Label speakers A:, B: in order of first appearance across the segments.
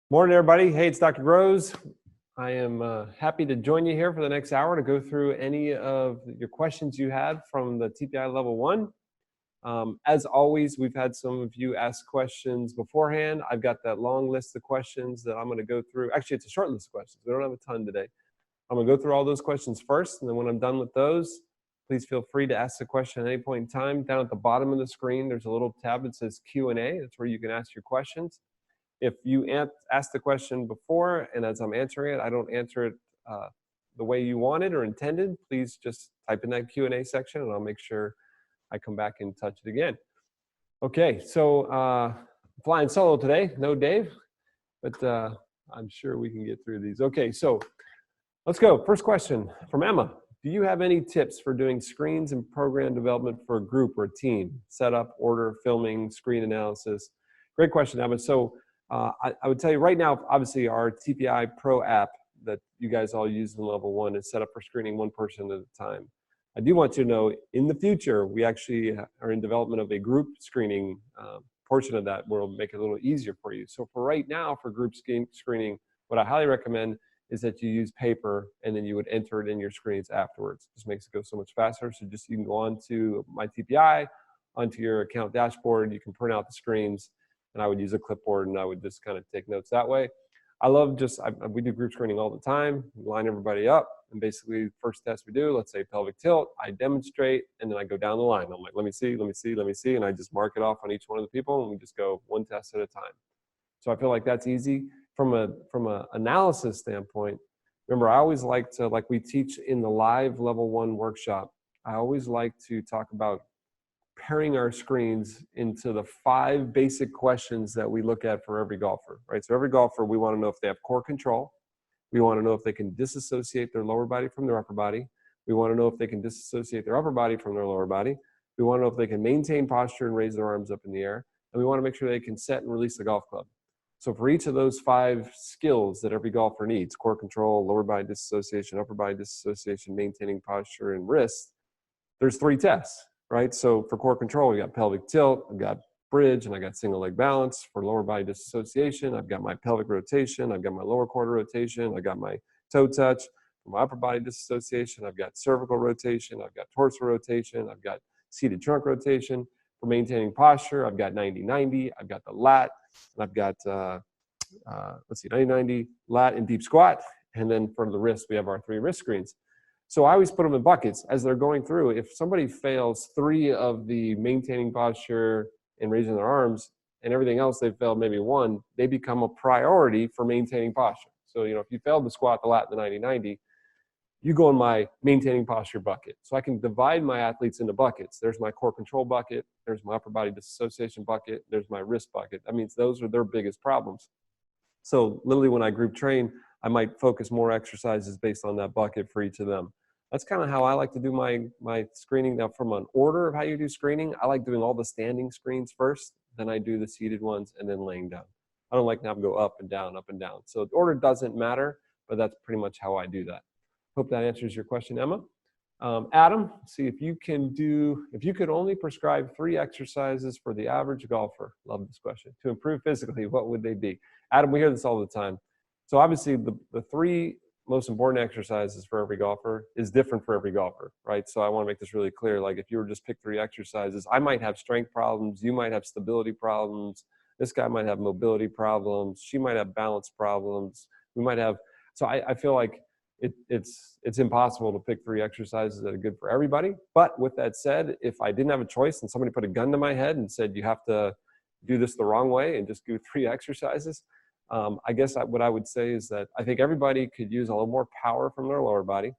A: Morning, everybody. Hey, it's Dr. Groves. I am happy to join you here for the next hour to go through any of your questions you had from the TPI Level 1. As always, we've had some of you ask questions beforehand. I've got that long list of questions that I'm going to go through. Actually, it's a short list of questions. We don't have a ton today. I'm going to go through all those questions first, and then when I'm done with those, please feel free to ask the question at any point in time. Down at the bottom of the screen, there's a little tab that says Q&A. That's where you can ask your questions. If you ask the question before and as I'm answering it, I don't answer it the way you wanted or intended, please just type in that Q&A section and I'll make sure I come back and touch it again. Okay, so flying solo today, no Dave, but I'm sure we can get through these. Okay, so let's go. First question from Emma. Do you have any tips for doing screens and program development for a group or a team? Setup, order, filming, screen analysis. Great question, Emma. So I would tell you right now, obviously our TPI Pro app that you guys all use in Level 1 is set up for screening one person at a time. I do want you to know in the future, we actually are in development of a group screening portion of that where we'll make it a little easier for you. So for right now, for group screening, what I highly recommend is that you use paper and then you would enter it in your screens afterwards. Just makes it go so much faster. So just you can go on to my TPI, onto your account dashboard, you can print out the screens, and I would use a clipboard and I would just kind of take notes that way. I love we do group screening all the time. We line everybody up, and basically first test we do, let's say pelvic tilt, I demonstrate, and then I go down the line. I'm like, let me see, and I just mark it off on each one of the people, and we just go one test at a time. So I feel like that's easy. From a analysis standpoint, remember, I always like to, like we teach in the live Level 1 workshop, I always like to talk about pairing our screens into the 5 basic questions that we look at for every golfer, right? So every golfer, we want to know if they have core control. We want to know if they can disassociate their lower body from their upper body. We want to know if they can disassociate their upper body from their lower body. We want to know if they can maintain posture and raise their arms up in the air. And we want to make sure they can set and release the golf club. So for each of those 5 skills that every golfer needs, core control, lower body disassociation, upper body disassociation, maintaining posture, and wrist, there's 3 tests. Right, so for core control, we got pelvic tilt, I've got bridge, and I got single leg balance. For lower body disassociation, I've got my pelvic rotation, I've got my lower quarter rotation, I've got my toe touch. For my upper body disassociation, I've got cervical rotation, I've got dorsal rotation, I've got seated trunk rotation. For maintaining posture, I've got 90-90, I've got the lat, and I've got, 90-90, lat and deep squat. And then for the wrist, we have our 3 wrist screens. So I always put them in buckets as they're going through. If somebody fails 3 of the maintaining posture and raising their arms and everything else they've failed maybe 1, they become a priority for maintaining posture. So, if you failed the squat, the lat, the 90-90, you go in my maintaining posture bucket. So I can divide my athletes into buckets. There's my core control bucket. There's my upper body disassociation bucket. There's my wrist bucket. That means those are their biggest problems. So literally when I group train, I might focus more exercises based on that bucket for each of them. That's kind of how I like to do my screening. Now, from an order of how you do screening, I like doing all the standing screens first, then I do the seated ones, and then laying down. I don't like to have go up and down, up and down. So the order doesn't matter, but that's pretty much how I do that. Hope that answers your question, Emma. Adam, see if you could only prescribe 3 exercises for the average golfer, love this question, to improve physically, what would they be? Adam, we hear this all the time. So obviously the 3 most important exercises for every golfer is different for every golfer, right? So I want to make this really clear. Like if you were just pick 3 exercises, I might have strength problems, you might have stability problems, this guy might have mobility problems, she might have balance problems, we might have, so I feel like it's impossible to pick 3 exercises that are good for everybody. But with that said, if I didn't have a choice and somebody put a gun to my head and said, you have to do this the wrong way and just do 3 exercises, I guess what I would say is that I think everybody could use a little more power from their lower body.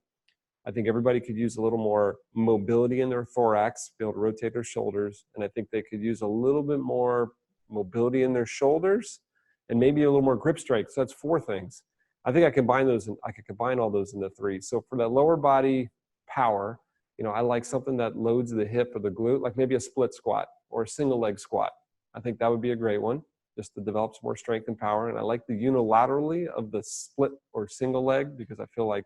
A: I think everybody could use a little more mobility in their thorax, be able to rotate their shoulders. And I think they could use a little bit more mobility in their shoulders and maybe a little more grip strength. So that's 4 things. I think I could combine all those into 3. So for that lower body power, I like something that loads the hip or the glute, like maybe a split squat or a single leg squat. I think that would be a great one, just to develop some more strength and power. And I like the unilaterally of the split or single leg because I feel like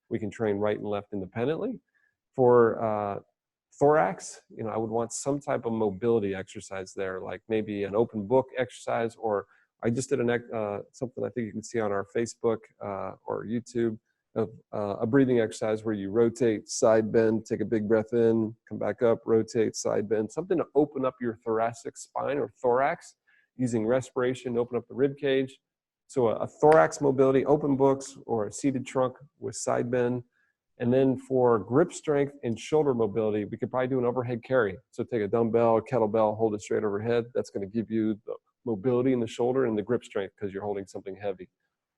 A: we can train right and left independently. For thorax, I would want some type of mobility exercise there, like maybe an open book exercise or I just did something I think you can see on our Facebook or YouTube of a breathing exercise where you rotate, side bend, take a big breath in, come back up, rotate, side bend, something to open up your thoracic spine or thorax using respiration to open up the rib cage. So a thorax mobility, open books, or a seated trunk with side bend. And then for grip strength and shoulder mobility, we could probably do an overhead carry. So take a dumbbell, kettlebell, hold it straight overhead. That's going to give you the mobility in the shoulder and the grip strength because you're holding something heavy.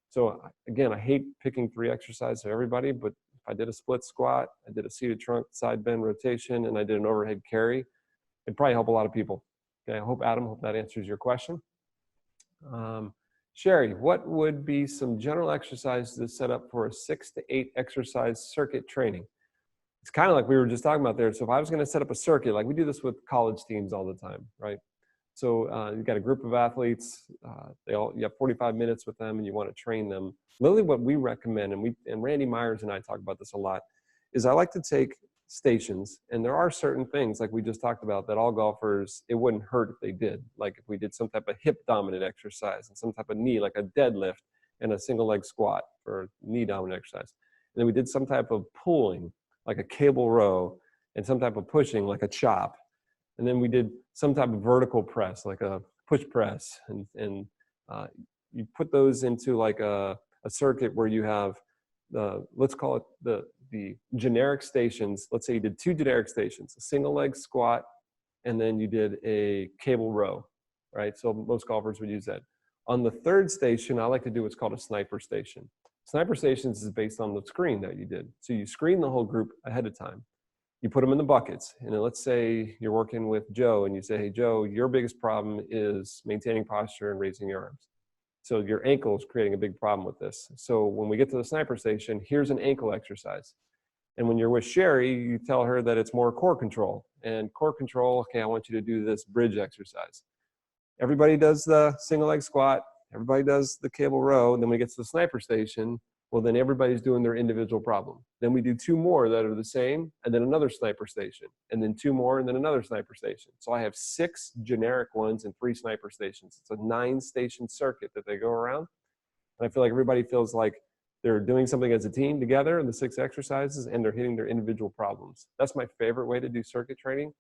A: So again, I hate picking 3 exercises for everybody, but if I did a split squat, I did a seated trunk, side bend rotation, and I did an overhead carry, it'd probably help a lot of people. Okay, I hope, Adam, hope that answers your question. Sherry, what would be some general exercises to set up for a 6 to 8 exercise circuit training? It's kind of like we were just talking about there. So if I was going to set up a circuit, like we do this with college teams all the time, right? So you've got a group of athletes, you have 45 minutes with them and you want to train them. Literally what we recommend, and Randy Myers and I talk about this a lot, is I like to take stations, and there are certain things like we just talked about that all golfers, it wouldn't hurt if they did. Like if we did some type of hip dominant exercise and some type of knee, like a deadlift and a single leg squat for knee dominant exercise. And then we did some type of pulling, like a cable row, and some type of pushing, like a chop. And then we did some type of vertical press, like a push press. And you put those into like a circuit where you have let's call it the generic stations. Let's say you did 2 generic stations, a single leg squat, and then you did a cable row, right? So most golfers would use that. On the 3rd station, I like to do what's called a sniper station. Sniper stations is based on the screen that you did. So you screen the whole group ahead of time. You put them in the buckets. And then let's say you're working with Joe and you say, hey, Joe, your biggest problem is maintaining posture and raising your arms. So your ankle is creating a big problem with this. So when we get to the sniper station, here's an ankle exercise. And when you're with Sherry, you tell her that it's more core control. And core control, okay, I want you to do this bridge exercise. Everybody does the single leg squat. Everybody does the cable row. And then when we get to the sniper station, well, then everybody's doing their individual problem. Then we do 2 more that are the same, and then another sniper station, and then 2 more, and then another sniper station. So I have 6 generic ones and 3 sniper stations. It's a 9-station circuit that they go around. And I feel like everybody feels like they're doing something as a team together in the 6 exercises, and they're hitting their individual problems. That's my favorite way to do circuit training.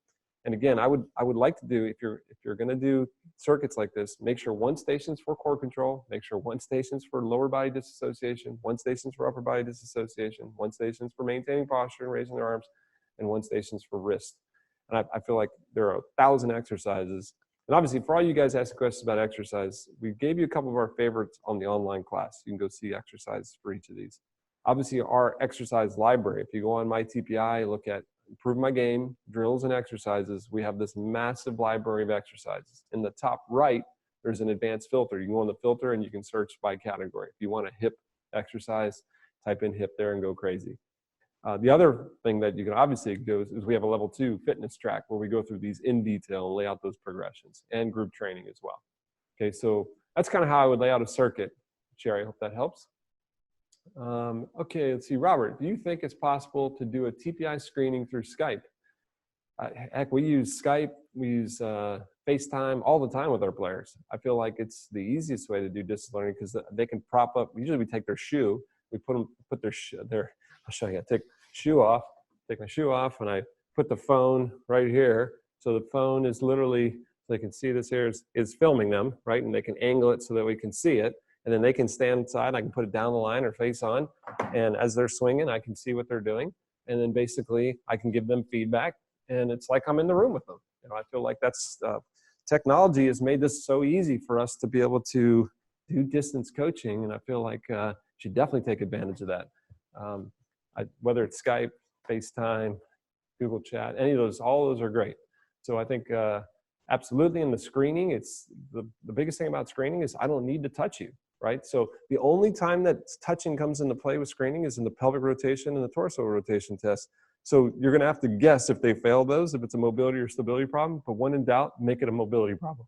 A: And again, I would like to do, if you're going to do circuits like this, make sure 1 station's for core control, make sure 1 station's for lower body disassociation, 1 station's for upper body disassociation, 1 station's for maintaining posture and raising their arms, and 1 station's for wrist. And I feel like there are 1,000 exercises. And obviously, for all you guys asking questions about exercise, we gave you a couple of our favorites on the online class. You can go see exercises for each of these. Obviously, our exercise library, if you go on my TPI, look at Improve My Game, drills and exercises, we have this massive library of exercises. In the top right, there's an advanced filter. You can go on the filter and you can search by category. If you want a hip exercise, type in hip there and go crazy. The other thing that you can obviously do is we have a level 2 fitness track where we go through these in detail and lay out those progressions, and group training as well. Okay, so that's kind of how I would lay out a circuit. Sherry, I hope that helps. Okay, let's see. Robert, do you think it's possible to do a TPI screening through Skype? Heck, we use Skype, we use FaceTime all the time with our players. I feel like it's the easiest way to do distance learning because they can prop up. Usually we take their shoe, we put their I'll show you. I take my shoe off, and I put the phone right here. So the phone is literally, they can see this here, is filming them, right? And they can angle it so that we can see it. And then they can stand inside. I can put it down the line or face on. And as they're swinging, I can see what they're doing. And then basically, I can give them feedback. And it's like I'm in the room with them. You know, I feel like that's technology has made this so easy for us to be able to do distance coaching. And I feel like you should definitely take advantage of that. Whether it's Skype, FaceTime, Google Chat, any of those, all of those are great. So I think absolutely in the screening, it's the biggest thing about screening is I don't need to touch you, right? So the only time that touching comes into play with screening is in the pelvic rotation and the torso rotation test. So you're going to have to guess if they fail those, if it's a mobility or stability problem, but when in doubt, make it a mobility problem,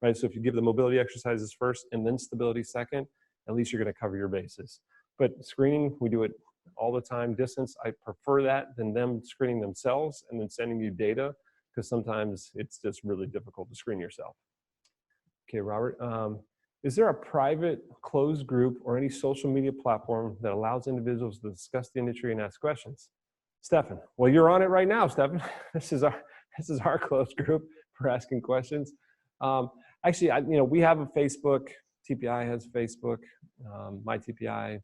A: right? So if you give the mobility exercises first and then stability second, at least you're going to cover your bases. But screening, we do it all the time. Distance, I prefer that than them screening themselves and then sending you data, because sometimes it's just really difficult to screen yourself. Okay, Robert. Is there a private closed group or any social media platform that allows individuals to discuss the industry and ask questions? Stefan, well, you're on it right now, Stefan. This is our closed group for asking questions. Actually, we have a Facebook. TPI has Facebook. My TPI.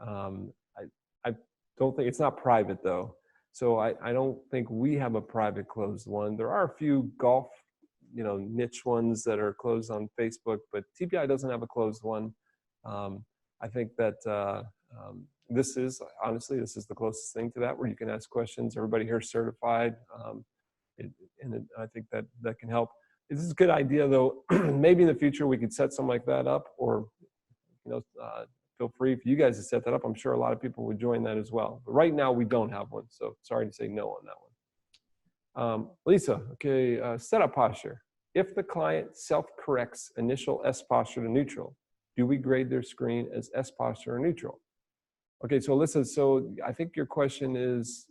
A: I don't think it's not private though, so I don't think we have a private closed one. There are a few golf, niche ones that are closed on Facebook, but TPI doesn't have a closed one. I think that this is the closest thing to that, where you can ask questions. Everybody here is certified, I think that can help. This is a good idea, though. Maybe in the future we could set something like that up, or feel free for you guys to set that up. I'm sure a lot of people would join that as well. But right now we don't have one, so sorry to say no on that one. Lisa, okay, setup posture. If the client self-corrects initial S posture to neutral, do we grade their screen as S posture or neutral? Okay, so Alyssa, so I think your question is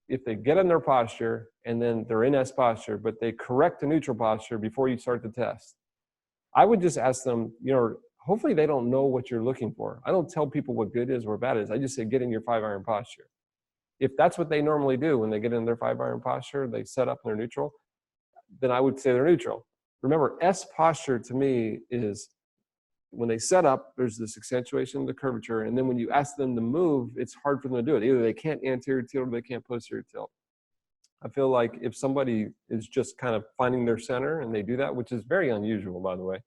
A: if they get in their posture and then they're in S posture, but they correct the neutral posture before you start the test, I would just ask them, hopefully they don't know what you're looking for. I don't tell people what good is or bad is. I just say, get in your 5-iron posture. If that's what they normally do when they get in their 5-iron posture, they set up and they're neutral, then I would say they're neutral. Remember, S posture to me is when they set up, there's this accentuation of the curvature, and then when you ask them to move, it's hard for them to do it. Either they can't anterior tilt or they can't posterior tilt. I feel like if somebody is just kind of finding their center and they do that, which is very unusual, by the way,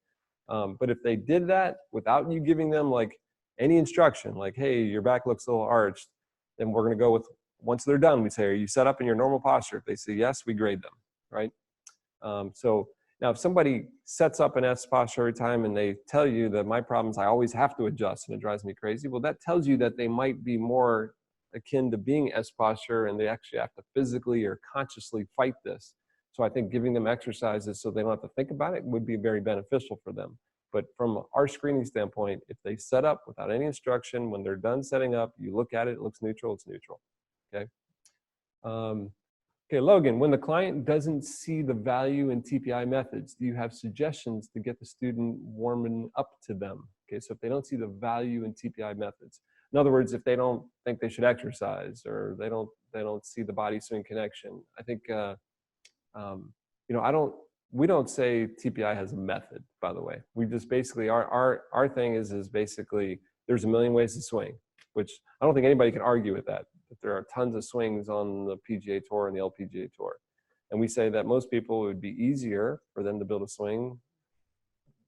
A: but if they did that without you giving them like any instruction, like, hey, your back looks a little arched, then we're going to go with, once they're done, we say, are you set up in your normal posture? If they say yes, we grade them, right? So now if somebody sets up an S posture every time and they tell you that my problem is I always have to adjust and it drives me crazy, well, that tells you that they might be more akin to being S posture and they actually have to physically or consciously fight this. So I think giving them exercises so they don't have to think about it would be very beneficial for them. But from our screening standpoint, if they set up without any instruction, when they're done setting up, you look at it, it looks neutral, it's neutral, okay? Okay, Logan, when the client doesn't see the value in TPI methods, do you have suggestions to get the student warming up to them? Okay, so if they don't see the value in TPI methods, in other words, if they don't think they should exercise or they don't see the body swing connection, I think we don't say TPI has a method, by the way. We just basically, our thing is basically there's a million ways to swing, which I don't think anybody can argue with that. There are tons of swings on the PGA Tour and the LPGA Tour. And we say that most people, it would be easier for them to build a swing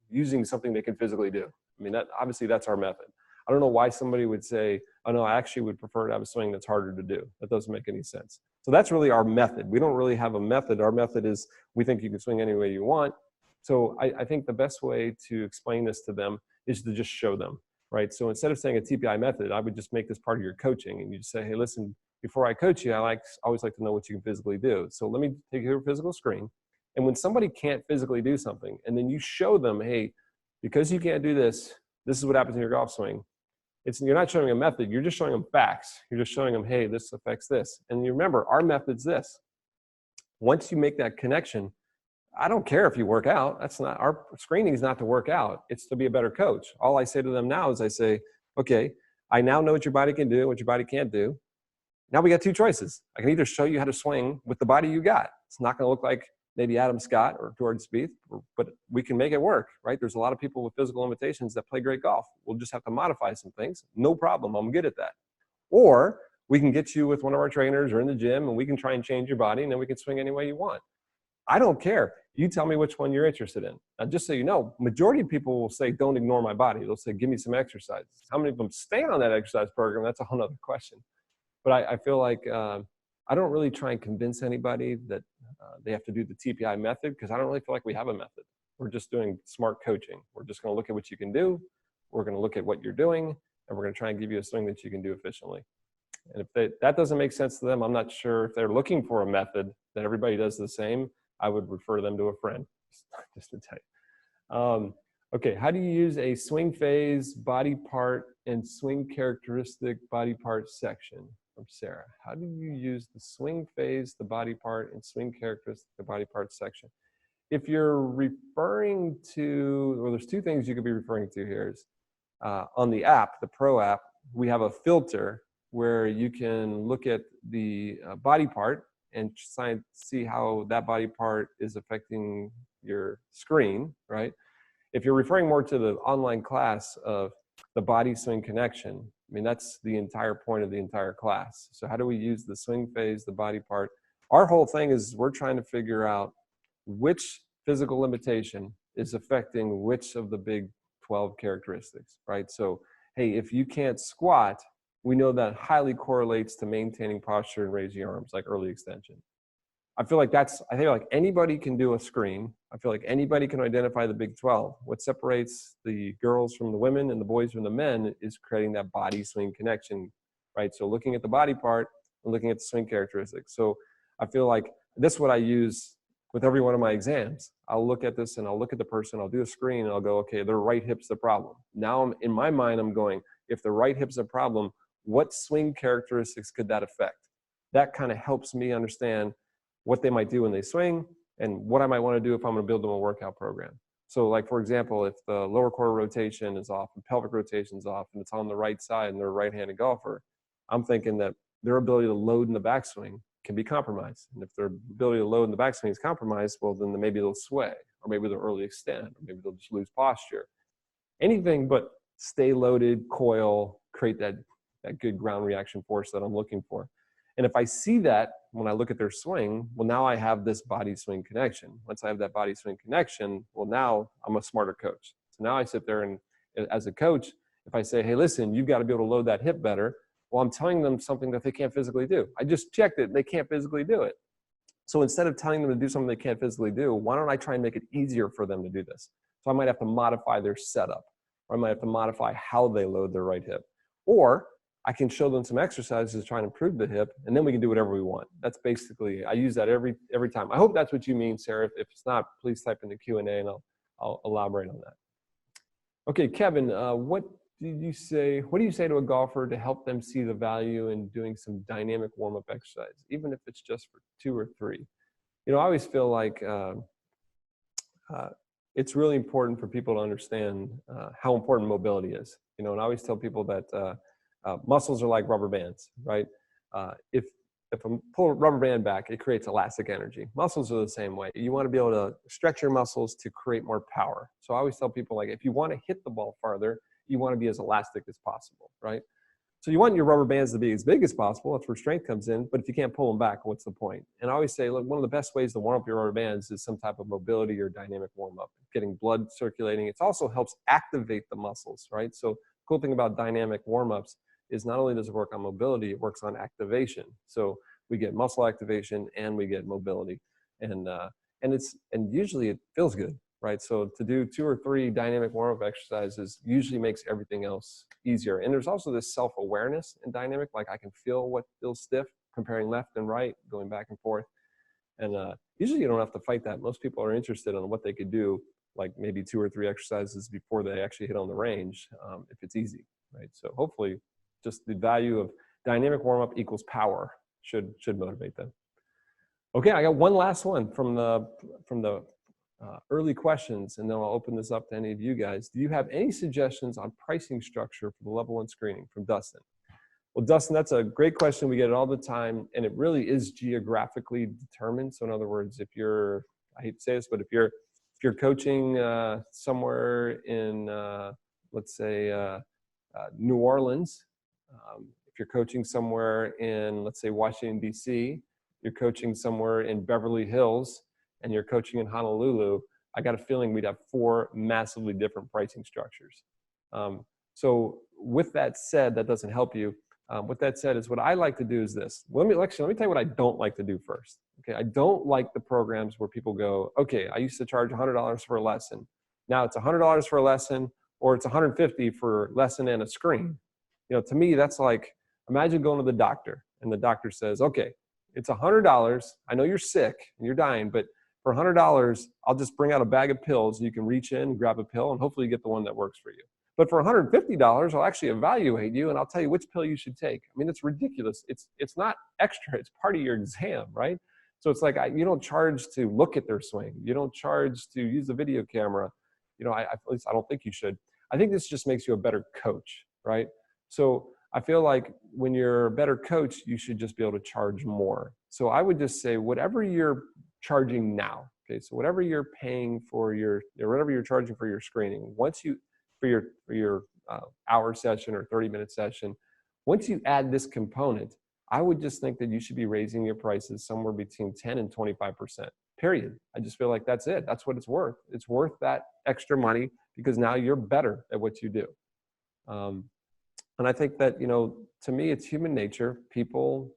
A: using something they can physically do. I mean, obviously that's our method. I don't know why somebody would say, oh no, I actually would prefer to have a swing that's harder to do. That doesn't make any sense. So that's really our method. We don't really have a method. Our method is we think you can swing any way you want. So I think the best way to explain this to them is to just show them, right? So instead of saying a TPI method, I would just make this part of your coaching and you just say, hey, listen, before I coach you, I always like to know what you can physically do. So let me take your physical screen. And when somebody can't physically do something, and then you show them, hey, because you can't do this, this is what happens in your golf swing. You're not showing a method, you're just showing them facts. You're just showing them, hey, this affects this. And you remember, our method's this. Once you make that connection, I don't care if you work out. That's not, our screening is not to work out. It's to be a better coach. All I say to them now is I say, okay, I now know what your body can do, what your body can't do. Now we got two choices. I can either show you how to swing with the body you got. It's not going to look like maybe Adam Scott or Jordan Spieth, but we can make it work, right? There's a lot of people with physical limitations that play great golf. We'll just have to modify some things. No problem. I'm good at that. Or we can get you with one of our trainers or in the gym and we can try and change your body and then we can swing any way you want. I don't care. You tell me which one you're interested in. Now, just so you know, majority of people will say, don't ignore my body. They'll say, give me some exercises. How many of them stay on that exercise program? That's a whole other question. But I feel like I don't really try and convince anybody that they have to do the TPI method because I don't really feel like we have a method. We're just doing smart coaching. We're just going to look at what you can do. We're going to look at what you're doing, and we're going to try and give you a swing that you can do efficiently. And if that doesn't make sense to them, I'm not sure if they're looking for a method that everybody does the same. I would refer them to a friend, just to tell you. Okay, how do you use a swing phase, body part, and swing characteristic body part section? From Sarah. How do you use the swing phase, the body part, and swing characteristic, the body part section? if you're referring to, well, there's two things you could be referring to here. Is on the app, the Pro app, we have a filter where you can look at the body part and see how that body part is affecting your screen, right? If you're referring more to the online class of the body swing connection, I mean, that's the entire point of the entire class. So how do we use the swing phase, the body part? Our whole thing is we're trying to figure out which physical limitation is affecting which of the big 12 characteristics, right? So, hey, if you can't squat, we know that highly correlates to maintaining posture and raising your arms, like early extension. I feel like anybody can do a screen. I feel like anybody can identify the big 12. What separates the girls from the women and the boys from the men is creating that body swing connection, right? So looking at the body part and looking at the swing characteristics. So I feel like this is what I use with every one of my exams. I'll look at this and I'll look at the person, I'll do a screen and I'll go, okay, their right hip's the problem. Now in my mind, I'm going, if the right hip's a problem, what swing characteristics could that affect? That kind of helps me understand what they might do when they swing and what I might want to do if I'm going to build them a workout program. So like, for example, if the lower quarter rotation is off and pelvic rotation is off and it's on the right side and they're a right-handed golfer, I'm thinking that their ability to load in the backswing can be compromised. And if their ability to load in the backswing is compromised, well, then maybe they'll sway, or maybe they'll early extend, or maybe they'll just lose posture. Anything but stay loaded, coil, create that good ground reaction force that I'm looking for. And if I see that when I look at their swing, well, now I have this body swing connection. Once I have that body swing connection, well, now I'm a smarter coach. So now I sit there and as a coach, if I say, hey, listen, you've got to be able to load that hip better, well, I'm telling them something that they can't physically do. I just checked it. They can't physically do it. So instead of telling them to do something they can't physically do, why don't I try and make it easier for them to do this? So I might have to modify their setup, or I might have to modify how they load their right hip. Or I can show them some exercises to try and improve the hip, and then we can do whatever we want. That's basically, I use that every time. I hope that's what you mean, Sarah. If it's not, please type in the Q&A and I'll elaborate on that. Okay, Kevin, what do you say to a golfer to help them see the value in doing some dynamic warm-up exercise, even if it's just for 2 or 3? You know, I always feel like it's really important for people to understand how important mobility is. You know, and I always tell people that muscles are like rubber bands, right? If I pull a rubber band back, it creates elastic energy. Muscles are the same way. You want to be able to stretch your muscles to create more power. So I always tell people, like, if you want to hit the ball farther, you want to be as elastic as possible, right? So you want your rubber bands to be as big as possible. That's where strength comes in. But if you can't pull them back, what's the point? And I always say, look, one of the best ways to warm up your rubber bands is some type of mobility or dynamic warm up, getting blood circulating. It also helps activate the muscles, right? So the cool thing about dynamic warm ups is not only does it work on mobility, it works on activation. So we get muscle activation and we get mobility, and usually it feels good, right? So to do 2 or 3 dynamic warm-up exercises usually makes everything else easier. And there's also this self-awareness in dynamic, like I can feel what feels stiff, comparing left and right, going back and forth. And usually you don't have to fight that. Most people are interested in what they could do, like maybe 2 or 3 exercises before they actually hit on the range, if it's easy, right? So hopefully just the value of dynamic warm-up equals power should motivate them. Okay, I got one last one from the early questions, and then I'll open this up to any of you guys. Do you have any suggestions on pricing structure for the level 1 screening from Dustin? Well, Dustin, that's a great question. We get it all the time, and it really is geographically determined. So in other words, if you're, I hate to say this, but if you're coaching somewhere in, let's say, New Orleans, if you're coaching somewhere in, let's say, Washington, D.C., you're coaching somewhere in Beverly Hills, and you're coaching in Honolulu, I got a feeling we'd have 4 massively different pricing structures. So with that said, that doesn't help you. With that said, is what I like to do is this. Let me tell you what I don't like to do first. Okay, I don't like the programs where people go, okay, I used to charge $100 for a lesson. Now it's $100 for a lesson, or it's $150 for lesson and a screen. You know, to me, that's like, imagine going to the doctor and the doctor says, okay, it's $100. I know you're sick and you're dying, but for $100, I'll just bring out a bag of pills. You can reach in, grab a pill, and hopefully you get the one that works for you. But for $150, I'll actually evaluate you and I'll tell you which pill you should take. I mean, it's ridiculous. It's not extra. It's part of your exam, right? So it's like, you don't charge to look at their swing. You don't charge to use the video camera. You know, at least I don't think you should. I think this just makes you a better coach, right? So I feel like when you're a better coach, you should just be able to charge more. So I would just say whatever you're charging now, okay, so whatever you're paying for your, or whatever you're charging for your screening, once you, for your hour session or 30-minute session, once you add this component, I would just think that you should be raising your prices somewhere between 10 and 25%, period. I just feel like that's it. That's what it's worth. It's worth that extra money because now you're better at what you do. And I think that, you know, to me, it's human nature. People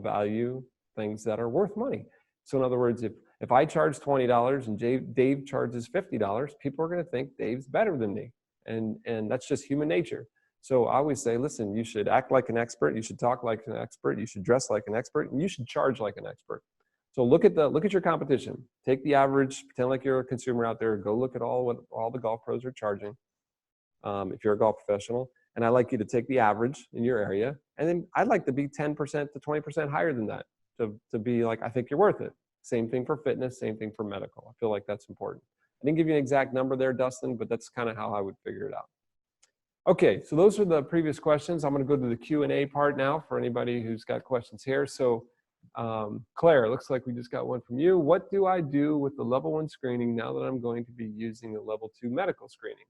A: value things that are worth money. So in other words, if I charge $20 and Dave charges $50, people are going to think Dave's better than me. And that's just human nature. So I always say, listen, you should act like an expert. You should talk like an expert. You should dress like an expert, and you should charge like an expert. So look at your competition. Take the average, pretend like you're a consumer out there. Go look at what all the golf pros are charging. If you're a golf professional, and I'd like you to take the average in your area, and then I'd like to be 10% to 20% higher than that to be like, I think you're worth it. Same thing for fitness, same thing for medical. I feel like that's important. I didn't give you an exact number there, Dustin, but that's kind of how I would figure it out. Okay, so those are the previous questions. I'm going to go to the Q&A part now for anybody who's got questions here. So Claire, looks like we just got one from you. What do I do with the level 1 screening now that I'm going to be using the level 2 medical screening?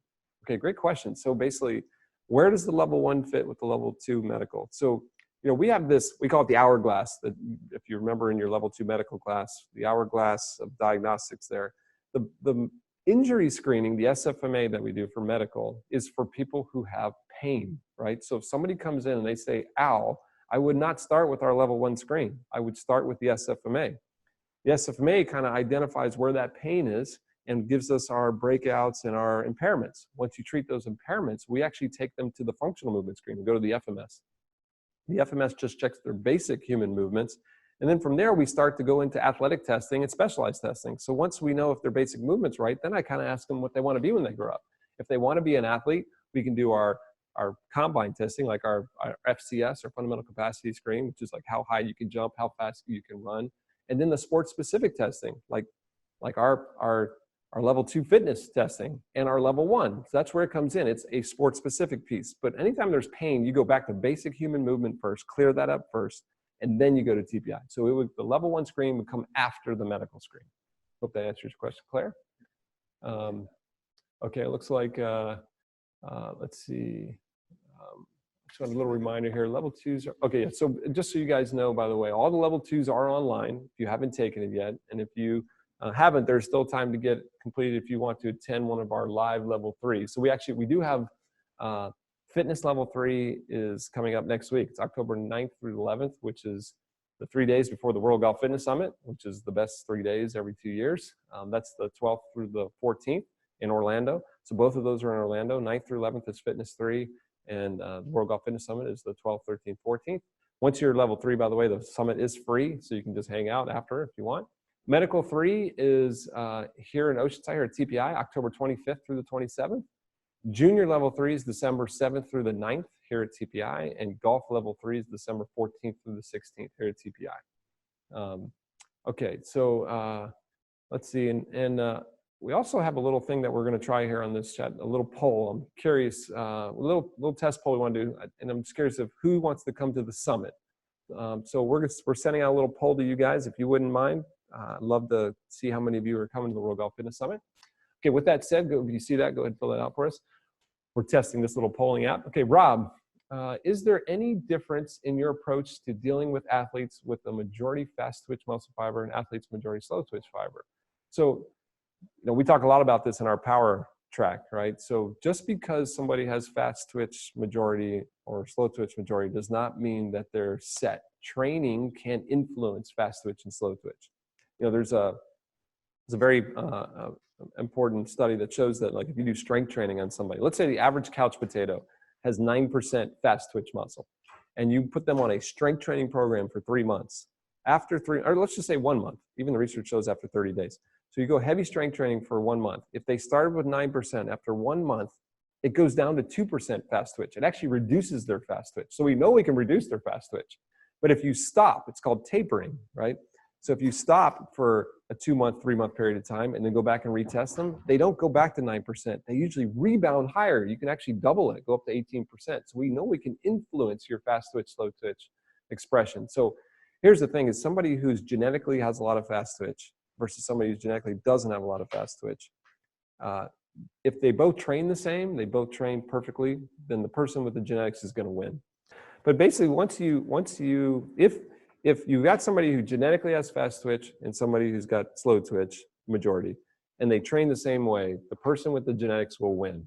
A: Okay, great question. So basically, where does the level 1 fit with the level 2 medical? So, you know, we have this, we call it the hourglass, that if you remember in your level 2 medical class, the hourglass of diagnostics there. The injury screening, the SFMA that we do for medical, is for people who have pain, right? So if somebody comes in and they say, ow, I would not start with our level 1 screen. I would start with the SFMA. The SFMA kind of identifies where that pain is and gives us our breakouts and our impairments. Once you treat those impairments, we actually take them to the functional movement screen and go to the FMS. The FMS just checks their basic human movements. And then from there, we start to go into athletic testing and specialized testing. So once we know if their basic movement's right, then I kind of ask them what they want to be when they grow up. If they want to be an athlete, we can do our combine testing, like our FCS, or fundamental capacity screen, which is like how high you can jump, how fast you can run. And then the sports-specific testing, like our level 2 fitness testing and our level 1. So that's where it comes in. It's a sport-specific piece. But anytime there's pain, you go back to basic human movement first, clear that up first, and then you go to TPI. So the level 1 screen would come after the medical screen. Hope that answers your question, Claire. Okay, it looks like, let's see. Just got a little reminder here. Level 2s are, okay, yeah, so just so you guys know, by the way, all the level 2s are online if you haven't taken it yet. And if you haven't, there's still time to get completed if you want to attend one of our live level 3s. So we do have fitness level 3 is coming up next week. It's October 9th through the 11th, which is the 3 days before the World Golf Fitness Summit, which is the best 3 days every 2 years. That's the 12th through the 14th in Orlando. So both of those are in Orlando. 9th through 11th is fitness 3, and the World Golf Fitness Summit is the 12th, 13th, 14th. Once you're level 3, by the way, the summit is free, so you can just hang out after if you want. Medical 3 is here in Oceanside, here at TPI, October 25th through the 27th. Junior level 3 is December 7th through the 9th here at TPI, and golf level 3 is December 14th through the 16th here at TPI. Okay, so let's see, and we also have a little thing that we're going to try here on this chat, a little poll. I'm curious, a little test poll we want to do, and I'm just curious of who wants to come to the summit. So we're sending out a little poll to you guys, if you wouldn't mind. I'd love to see how many of you are coming to the World Golf Fitness Summit. Okay, with that said, if you see that, go ahead and fill that out for us. We're testing this little polling app. Okay, Rob, is there any difference in your approach to dealing with athletes with a majority fast twitch muscle fiber and athletes majority slow twitch fiber? So, you know, we talk a lot about this in our power track, right? So just because somebody has fast twitch majority or slow twitch majority does not mean that they're set. Training can influence fast twitch and slow twitch. You know, there's a very important study that shows that, like, if you do strength training on somebody, let's say the average couch potato has 9% fast twitch muscle, and you put them on a strength training program for 3 months. After or let's just say 1 month, even the research shows after 30 days. So you go heavy strength training for 1 month. If they started with 9%, after 1 month, it goes down to 2% fast twitch. It actually reduces their fast twitch. So we know we can reduce their fast twitch. But if you stop, it's called tapering, right? So if you stop for a 2-month, 3-month period of time and then go back and retest them, they don't go back to 9%. They usually rebound higher. You can actually double it, go up to 18%. So we know we can influence your fast twitch, slow twitch expression. So here's the thing is somebody who's genetically has a lot of fast twitch versus somebody who genetically doesn't have a lot of fast twitch. If they both train the same, they both train perfectly, then the person with the genetics is going to win. But basically, if you've got somebody who genetically has fast twitch and somebody who's got slow twitch majority, and they train the same way, the person with the genetics will win.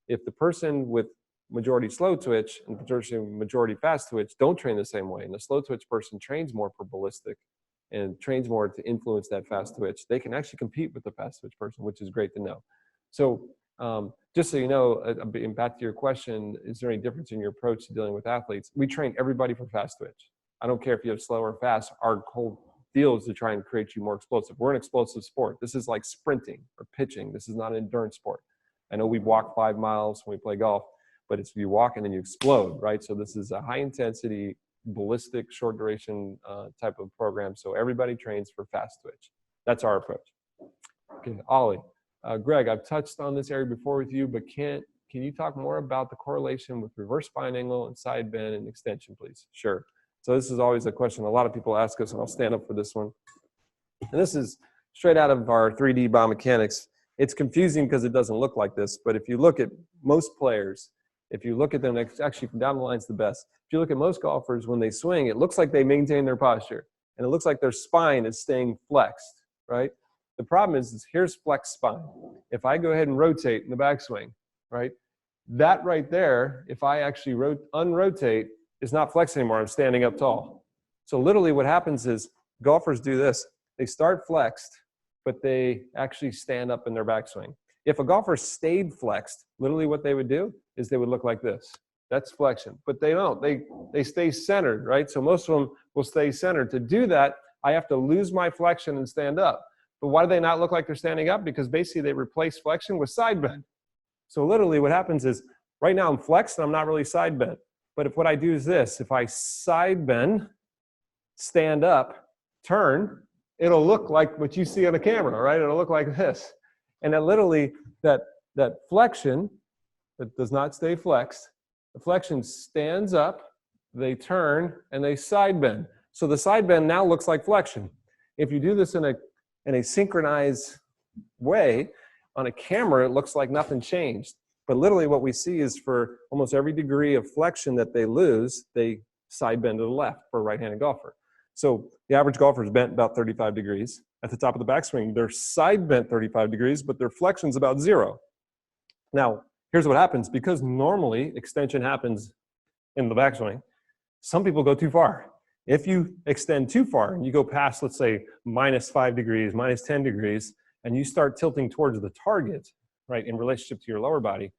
A: If the person with majority slow twitch and majority fast twitch don't train the same way, and the slow twitch person trains more for ballistic and trains more to influence that fast twitch, they can actually compete with the fast twitch person, which is great to know. So just so you know, back to your question, is there any difference in your approach to dealing with athletes? We train everybody for fast twitch. I don't care if you have slow or fast. Our whole deal is to try and create you more explosive. We're an explosive sport. This is like sprinting or pitching. This is not an endurance sport. I know we walk 5 miles when we play golf, but it's you walk and then you explode, right? So this is a high intensity, ballistic, short duration type of program. So everybody trains for fast twitch. That's our approach. Okay, Ollie. Greg, I've touched on this area before with you, but can you talk more about the correlation with reverse spine angle and side bend and extension, please? Sure. So this is always a question a lot of people ask us, and I'll stand up for this one. And this is straight out of our 3D biomechanics. It's confusing because it doesn't look like this, but if you look at most players, if you look at them, actually from down the line's the best. If you look at most golfers, when they swing, it looks like they maintain their posture, and it looks like their spine is staying flexed, right? The problem is here's flex spine. If I go ahead and rotate in the backswing, right, that right there, if I actually unrotate, is not flexed anymore. I'm standing up tall. So literally what happens is golfers do this. They start flexed, but they actually stand up in their backswing. If a golfer stayed flexed, literally what they would do is they would look like this. That's flexion. But they don't. They stay centered, right? So most of them will stay centered. To do that, I have to lose my flexion and stand up. But why do they not look like they're standing up? Because basically they replace flexion with side bend. So literally what happens is right now I'm flexed and I'm not really side bent. But if what I do is this, if I side bend, stand up, turn, it'll look like what you see on the camera, right? It'll look like this. And that literally, that flexion that does not stay flexed, the flexion stands up, they turn, and they side bend. So the side bend now looks like flexion. If you do this in a synchronized way, on a camera, it looks like nothing changed. But literally what we see is for almost every degree of flexion that they lose, they side bend to the left for a right-handed golfer. So the average golfer is bent about 35 degrees. At the top of the backswing, they're side bent 35 degrees, but their flexion's about 0. Now, here's what happens. Because normally extension happens in the backswing, some people go too far. If you extend too far and you go past, let's say, -5 degrees, -10 degrees, and you start tilting towards the target, right, in relationship to your lower body,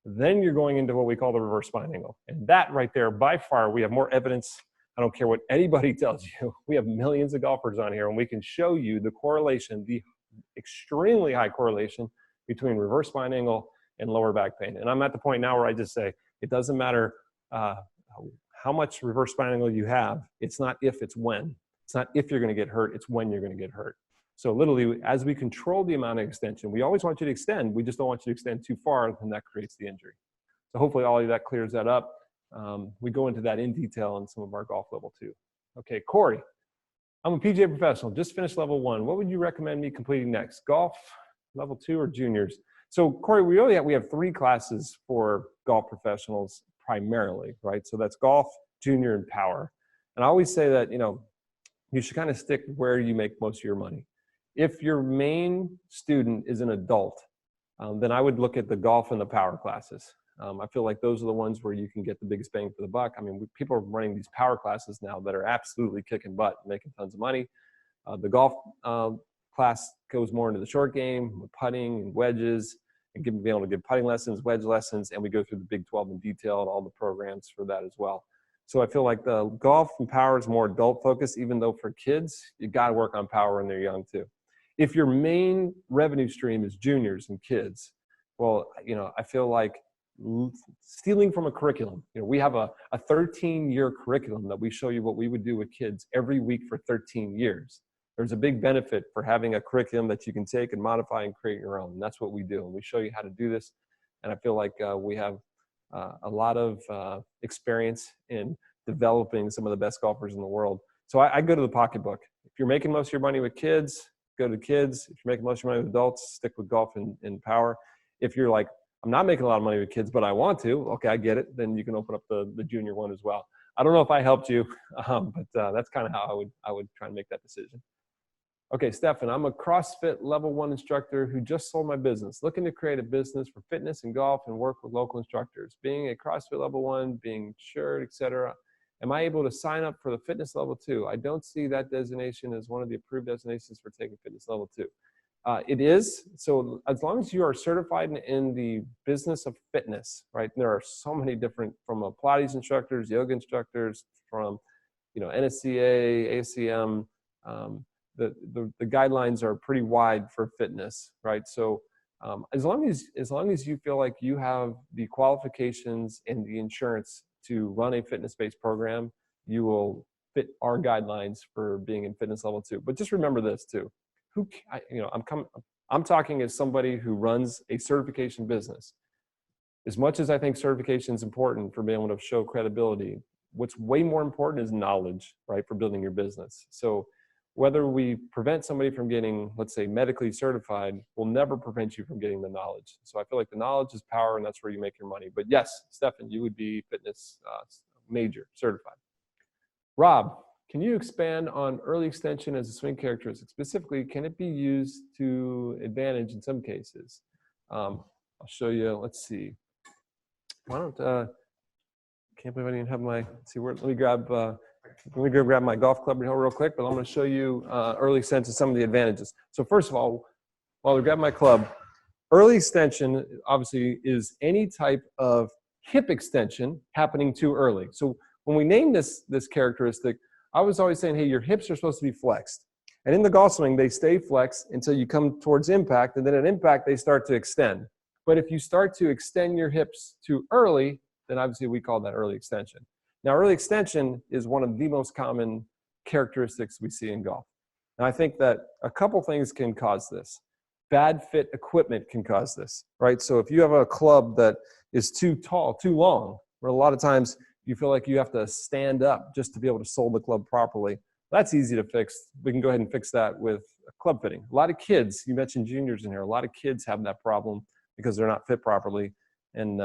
A: then you're going into what we call the reverse spine angle. And that right there, by far, we have more evidence. I don't care what anybody tells you. We have millions of golfers on here, and we can show you the correlation, the extremely high correlation between reverse spine angle and lower back pain. And I'm at the point now where I just say, it doesn't matter how much reverse spine angle you have. It's not if, it's when. It's not if you're going to get hurt, it's when you're going to get hurt. So literally, as we control the amount of extension, we always want you to extend. We just don't want you to extend too far, and that creates the injury. So hopefully all of that clears that up. We go into that in detail in some of our golf level 2. Okay, Corey, I'm a PGA professional, just finished level 1. What would you recommend me completing next? Golf, level 2, or juniors? So Corey, we have 3 classes for golf professionals primarily, right? So that's golf, junior, and power. And I always say that, you should kind of stick where you make most of your money. If your main student is an adult, then I would look at the golf and the power classes. I feel like those are the ones where you can get the biggest bang for the buck. I mean, people are running these power classes now that are absolutely kicking butt, making tons of money. The golf class goes more into the short game with putting and wedges and being able to give putting lessons, wedge lessons, and we go through the Big 12 in detail and all the programs for that as well. So I feel like the golf and power is more adult focused, even though for kids, you got to work on power when they're young too. If your main revenue stream is juniors and kids, well, I feel like stealing from a curriculum. We have a 13-year curriculum that we show you what we would do with kids every week for 13 years. there's a big benefit for having a curriculum that you can take and modify and create your own. And that's what we do. And we show you how to do this. And I feel like we have a lot of experience in developing some of the best golfers in the world. So I go to the pocketbook. If you're making most of your money with kids, go to kids. If you're making most of your money with adults, stick with golf and power. If you're like, I'm not making a lot of money with kids, but I want to, okay, I get it. Then you can open up the junior one as well. I don't know if I helped you, but that's kind of how I would try and make that decision. Okay, Stefan, I'm a CrossFit Level 1 instructor who just sold my business, looking to create a business for fitness and golf and work with local instructors. Being a CrossFit Level 1, being insured, etc., am I able to sign up for the Fitness Level 2? I don't see that designation as one of the approved designations for taking Fitness Level 2. It is, so as long as you are certified in the business of fitness, right? There are so many different, from Pilates instructors, yoga instructors, from NSCA, ACM, the guidelines are pretty wide for fitness, right? So as long as you feel like you have the qualifications and the insurance to run a fitness-based program, you will fit our guidelines for being in Fitness Level 2. But just remember this too. I'm talking as somebody who runs a certification business. As much as I think certification is important for being able to show credibility, what's way more important is knowledge, right, for building your business. So whether we prevent somebody from getting, let's say, medically certified, will never prevent you from getting the knowledge. So I feel like the knowledge is power, and that's where you make your money. But yes, Stefan, you would be fitness major certified. Rob, can you expand on early extension as a swing characteristic? Specifically, can it be used to advantage in some cases? I'll show you. Let's see. Why don't, can't believe I didn't have my, let's see, let me grab my golf club real quick, but I'm going to show you early extension, some of the advantages. So first of all, while we grab my club, early extension obviously is any type of hip extension happening too early. So when we name this characteristic, I was always saying, hey, your hips are supposed to be flexed. And in the golf swing, they stay flexed until you come towards impact, and then at impact, they start to extend. But if you start to extend your hips too early, then obviously we call that early extension. Now, early extension is one of the most common characteristics we see in golf. And I think that a couple things can cause this. Bad fit equipment can cause this, right? So if you have a club that is too tall, too long, where a lot of times you feel like you have to stand up just to be able to sole the club properly, that's easy to fix. We can go ahead and fix that with club fitting. A lot of kids, you mentioned juniors in here, a lot of kids have that problem because they're not fit properly, and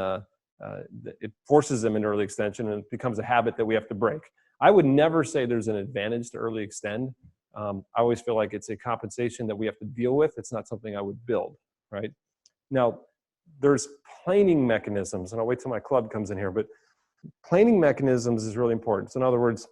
A: it forces them into early extension, and it becomes a habit that we have to break. I would never say there's an advantage to early extend. I always feel like it's a compensation that we have to deal with. It's not something I would build, right? Now, there's planing mechanisms, and I'll wait till my club comes in here, but planing mechanisms is really important. So in other words,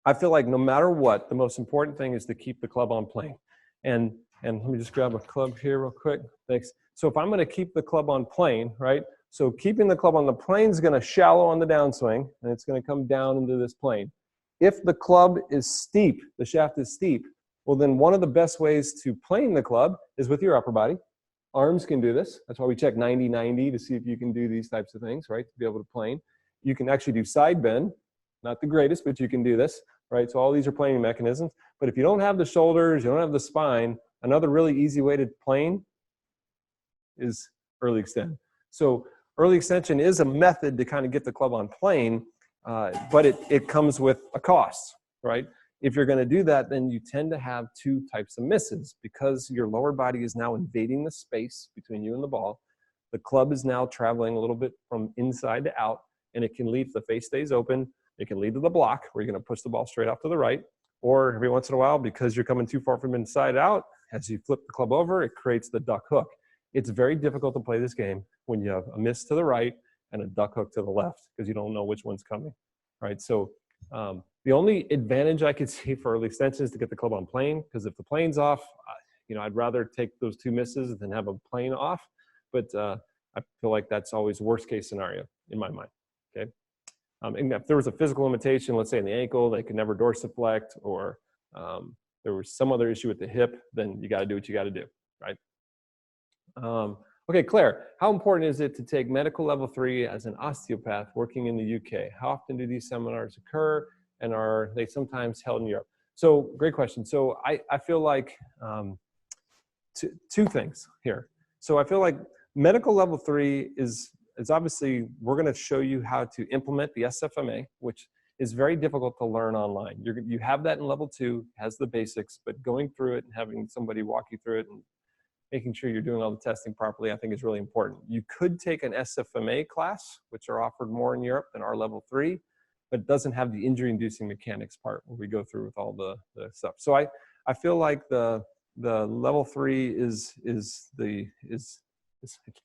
A: I feel like no matter what, the most important thing is to keep the club on plane. And let me just grab a club here real quick. Thanks. So if I'm going to keep the club on plane, right? So keeping the club on the plane is going to shallow on the downswing, and it's going to come down into this plane. If the club is steep, the shaft is steep, well then one of the best ways to plane the club is with your upper body. Arms can do this. That's why we check 90-90 to see if you can do these types of things, right? To be able to plane. You can actually do side bend. Not the greatest, but you can do this, right? So all these are planing mechanisms. But if you don't have the shoulders, you don't have the spine, another really easy way to plane is early extend. So early extension is a method to kind of get the club on plane, but it comes with a cost, right? If you're going to do that, then you tend to have two types of misses because your lower body is now invading the space between you and the ball. The club is now traveling a little bit from inside to out, and it can lead, if the face stays open, it can lead to the block where you're going to push the ball straight off to the right, or every once in a while, because you're coming too far from inside out, as you flip the club over, it creates the duck hook. It's very difficult to play this game when you have a miss to the right and a duck hook to the left because you don't know which one's coming, right? So the only advantage I could see for early extension is to get the club on plane, because if the plane's off, I'd rather take those two misses than have a plane off. But I feel like that's always worst case scenario in my mind, okay? And if there was a physical limitation, let's say in the ankle, they could never dorsiflect, or there was some other issue with the hip, then you got to do what you got to do, right? Okay, Claire, how important is it to take medical level 3 as an osteopath working in the UK? How often do these seminars occur, and are they sometimes held in Europe? So great question. So I feel like two things here. So I feel like medical level 3 is obviously, we're going to show you how to implement the SFMA, which is very difficult to learn online. You have that in level 2, has the basics, but going through it and having somebody walk you through it and making sure you're doing all the testing properly, I think is really important. You could take an SFMA class, which are offered more in Europe than our level 3, but it doesn't have the injury-inducing mechanics part where we go through with all the stuff. So I feel like the level 3 is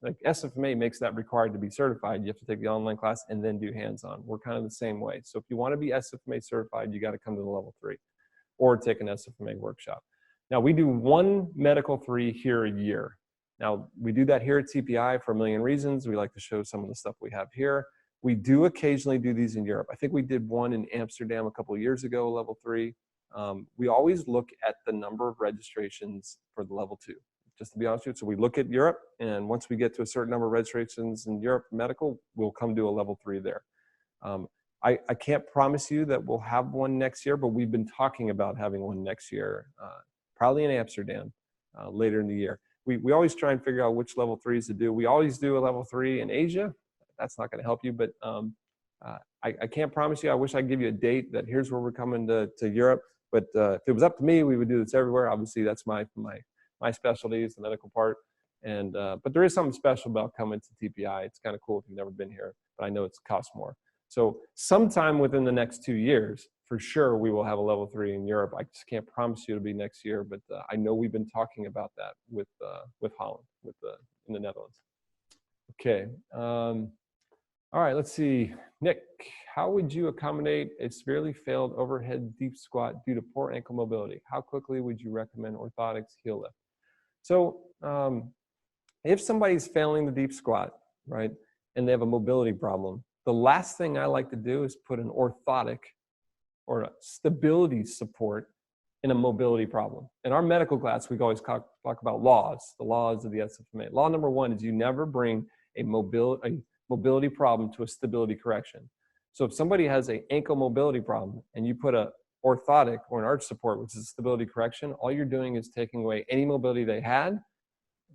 A: like SFMA makes that required to be certified. You have to take the online class and then do hands-on. We're kind of the same way. So if you want to be SFMA certified, you got to come to the level 3 or take an SFMA workshop. Now, we do one medical 3 here a year. Now, we do that here at TPI for a million reasons. We like to show some of the stuff we have here. We do occasionally do these in Europe. I think we did one in Amsterdam a couple of years ago, level 3. We always look at the number of registrations for the level 2, just to be honest with you. So we look at Europe, and once we get to a certain number of registrations in Europe medical, we'll come do a level 3 there. I can't promise you that we'll have one next year, but we've been talking about having one next year, probably in Amsterdam later in the year. We always try and figure out which level 3s to do. We always do a level 3 in Asia. That's not going to help you, but I can't promise you. I wish I could give you a date that here's where we're coming to Europe. But if it was up to me, we would do this everywhere. Obviously, that's my specialty is the medical part. And but there is something special about coming to TPI. It's kind of cool if you've never been here, but I know it's cost more. So sometime within the next 2 years, for sure, we will have a level 3 in Europe. I just can't promise you it'll be next year, but I know we've been talking about that with Holland, in the Netherlands. Okay. All right, let's see. Nick, how would you accommodate a severely failed overhead deep squat due to poor ankle mobility? How quickly would you recommend orthotics heel lift? So if somebody's failing the deep squat, right, and they have a mobility problem, the last thing I like to do is put an orthotic or a stability support in a mobility problem. In our medical class, we always talk about the laws of the SFMA. Law number 1 is you never bring a mobility problem to a stability correction. So if somebody has an ankle mobility problem and you put a orthotic or an arch support, which is a stability correction, all you're doing is taking away any mobility they had.